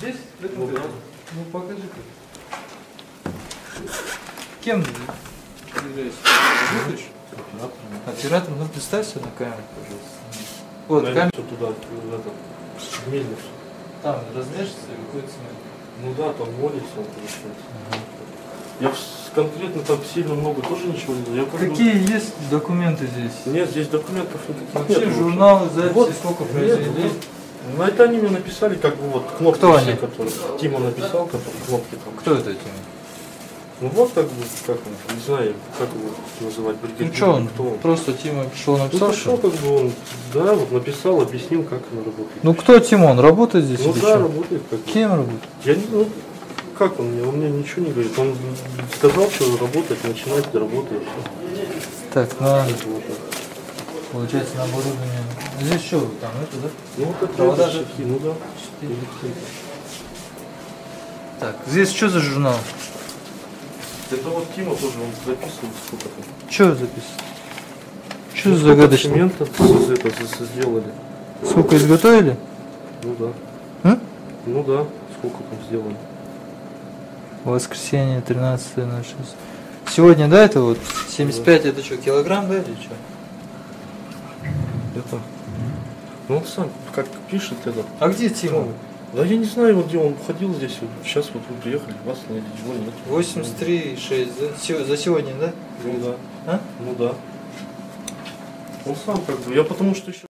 здесь? В этом году? Ну покажи-ка. Кем ты являешься? Работаешь? Оператором? Ну представься на камеру, пожалуйста. Вот, камера. Туда, в этот, в мельницу. Там размешивается и выходит цемент. Ну да, там молится, получается. Я конкретно там сильно много тоже ничего не знаю. Какие есть документы здесь? Нет, здесь документов никаких Вообще нет. журналы, записи, вот, сколько произведений? На это они мне написали, как бы вот кнопки. Кто все, они? которые Тима написал, которые кнопки там. Кто это Тима? Ну вот как бы, как он, не знаю, как его называть, бригадир. Ну что он? Кто он? Просто Тима пришел Ну написал, пришел, что? как бы он, да, вот написал, объяснил, как оно работает. Ну кто Тимон? Работает здесь Ну или да, что? работает как бы. Кем работает? Я не, ну, как он мне ничего не говорит. Он сказал, что работать, начинать, работает. Так, на, Вот так. получается, на оборудование. Здесь что, там это, да? Ну вот это Провода щитки, ну да. Так, здесь что за журнал? Это вот Тима тоже, он записывал сколько там. Что записано? Что Ну, за сколько загадочно? цемента сделали. Сколько изготовили? Ну да. А? Ну да, сколько там сделали. Воскресенье 13.06. Сегодня, да, это вот 75, это что, килограмм, да, или что? Это. Ну он сам как пишет это. А где Тима? Да я не знаю, вот где он ходил здесь. Вот, сейчас вот вы приехали, вас найдете, его нет. 83,6, да? За сегодня, да? Ну да. А? Ну да. Он сам как бы. Я потому что еще.